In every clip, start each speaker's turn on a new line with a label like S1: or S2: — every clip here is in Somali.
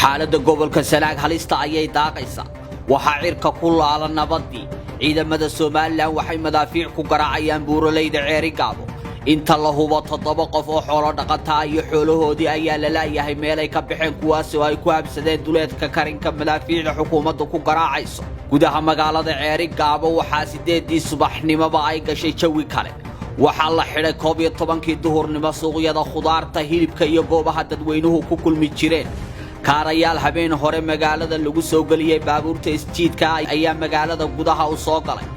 S1: xaaladda gobolka Sanaag halista ayay daaqaysaa waxa cirka ku laala nabadii ciidamada Soomaaliland waxay madaafiic ku garaacayaan buuraleyda Ceerigaabo inta la hubo 7 qof oo xoolo dhaqataa iyo xoolahoodii ayaa la laayahay meel ay ka baxeen kuwaas oo ay ku habsadeen duleedka karinka madaafiicda xukuumadda ku garaacayso gudaha magaalada Ceerigaabo waxaa 8 subaxnimo ay gashay jawi kale waxaa la xidhay 12 duhurnimo suuqyada khudaarta hilibka iyo goobaha dadweynuhu ku kulmi jireen kaarayaal habeen hore magaalada lagu soo galiyay baabuurta isjiidka ayaa magaalada gudaha u soo galay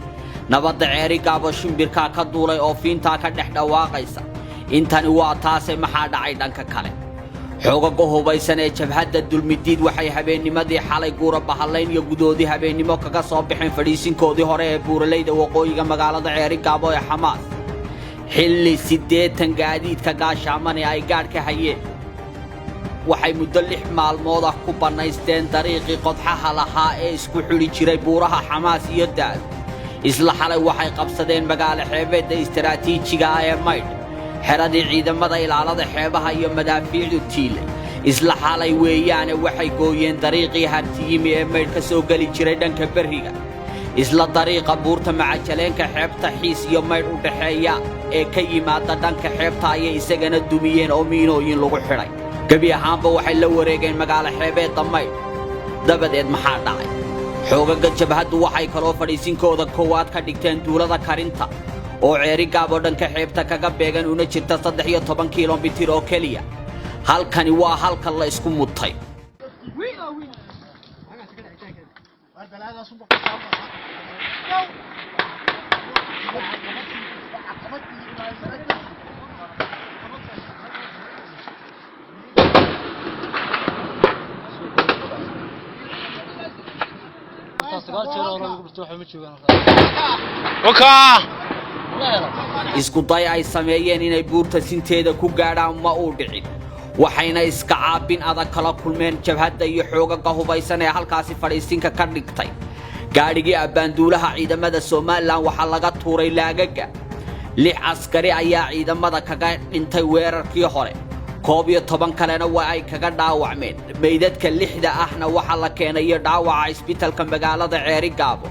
S1: nabadda Ceerigaabo shimbirka ka duulay oo fiinta ka dhex dhawaaqaysa intani waa taasay maxaa dhacay dhanka kale xoogaga hubaysan ee jabhadda dulmidiid waxay habeennimadii xalay guura bahalayn iyo gudoodii habeennimo kaga soo bixeen fadhiisinkoodii hore ee buuraleyda waqooyiga magaalada Ceerigaabo ee Xamaas xilli 8 gaadiidka gaashaamane ay gaadh ka hayeen waxay muddo 6 maalmood ah ku banaysteen dariiqii qodxaha lahaa ee isku xuli jiray buuraha Xamaas iyo Daal isla xalay waxay qabsadeen magaalo xeebeedda istiraatiijiga ah ee Maydh xeradii ciidamada ilaalada xeebaha iyo madaafiicdu tiile isla xalay weeyaan waxay gooyeen dariiqii hartiyimi ee Maydh ka soo gali jiray dhanka bariga isla dariiqa buurta macajaleenka xeebta xiis iyo Maydh u dhaxeeya ee ka yimaada dhanka xeebta ay isagana dumiyeen oo miinooyin lagu xidhay gabi ahaanba waxay la wareegeen magaalo xeebeedda Maydh dabadeed maxaa dhacay xoogaga jabhaddu waxay kaloo fadhiisinkooda koowaad ka dhigteen duulada karinta oo Ceerigaabo dhanka xeebta kaga beegan una jirta 13 kiiloomitir oo kaliya halkani waa halka la isku mutay isku day ay sameeyeen inay buurta sinteeda ku gaadhaan ma uu dhicin waxayna iska caabin adag kala kulmeen jabhadda iyo xoogaga hubaysan ee halkaasi fadhiisinka ka dhigtay gaadhigii abaanduulaha ciidamada Soomaaliland waxa laga tuuray laagaga 6 askari ayaa ciidamada kaga dhintay weerarkii hore 12 kalena waa ay kaga dhaawacmeen meydadka 6 ahna waxa la keenay dhaawaca isbitaalka magaalada Ceerigaabo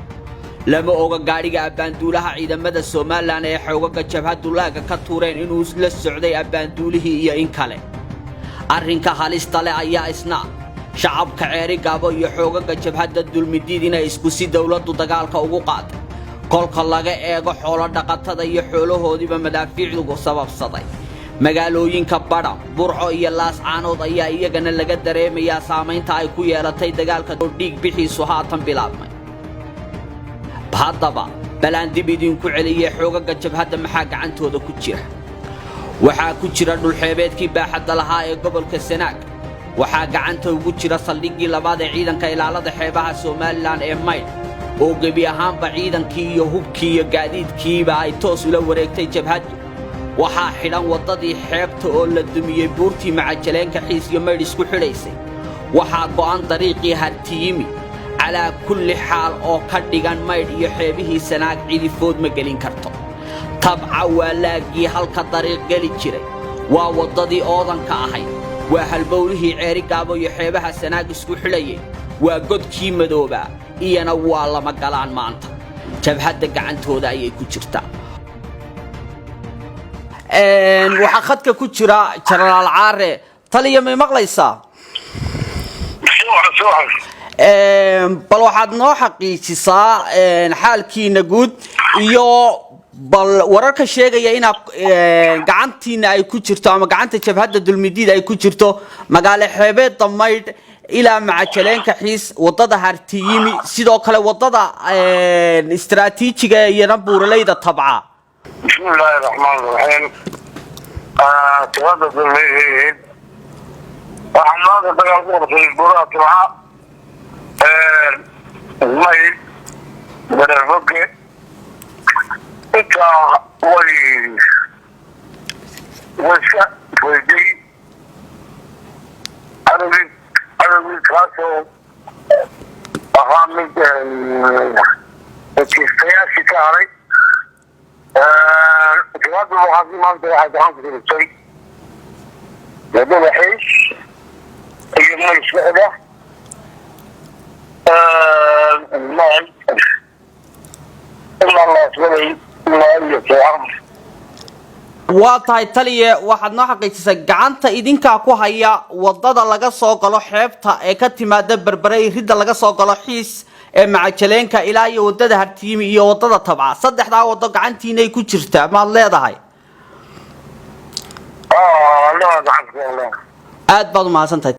S1: lama oga gaadhiga abaanduulaha ciidamada Soomaaliland ee xoogaga jabhaddu laaga ka tuureen inuu la socday abaanduulihii iyo in kale arrinka halista leh ayaa isna shacabka Ceerigaabo iyo xoogaga jabhadda dulmidiid inay isku si dawladdu dagaalka ugu qaaday kolka laga eego xoolo dhaqatada iyo xoolahoodiiba madaafiicdu sababsaday magaalooyinka Badham Burco iyo Laascaanood ayaa iyagana laga dareemayaa saameynta ay ku yeelatay dagaalka dhiig bixiisu haatan bilaabmay haddaba balandib idinku celiyay xoogaga jabhadda maxaa gacantooda ku jira waxaa ku jira dhulxeebeedkii baaxadda lahaa ee gobolka Sanaag waxaa gacanta ugu jira saldhiggii labaad ee ciidanka ilaalada xeebaha Soomaaliland ee Maydh oo gabi ahaanba ciidankii iyo hubkii iyo gaadiidkiiba ay toos ula wareegtay jabhaddu waxaa xidhan wadadii xeebta oo la dumiyay buurtii macajaleenka xiis iyo Maydh isku xidhaysay waxaa go'an dariiqii hartiyimi على كل حال أو كديجان مايد يحبيه سناك عيد فود مجلين كرتو طبعا ولاقي هالكطريق جلي جري ووضدي أوضن كاهي وهالبوله Ceerigaabo يحبها سناك سكحليه وجد كي مدوبة إيانا والله مقالان مانتا جبهد قعنت هذا يكوتشرتا وحقتك كوتشرا جرال العارة طلي ما مغليسا bal waxaad noo xaqiijisaa xaalkiina guud iyo bal wararka sheegaya in gacantiina ay ku jirto ama gacanta jabhadda dulmidiid ay ku jirto magaalo xeebeedda Maydh ilaa macajaleenka xiis wadada hartiyimi sidoo kale wadada istiraatiijiga iyo buuraleyda tabca
S2: bismillahir rahmanir rahim jabhadda dulmidiid waxaan maanta dagaal ku qabtay buuraha tabca Maydh Badalboge inta way فويدي أنا كاسو أهامي السياسي كاري جواب المحافظين ما أنت واحد عام في الشيء يدو الحيش يجمع الشهداء الله إلا الله سبحانه إلا الله
S1: waa tahay taliye waxaad noo xaqiijisay gacanta idinka ku haya wadada laga soo galo xeebta ee ka timaada Berbera ridda laga soo galo xiis ee macajaleenka ilaa iyo wadada Hartiimi iyo wadada Tabca saddexda wado gacantiina ay ku jirtaa ma leedahay
S2: الله
S1: aad baad u mahadsantahay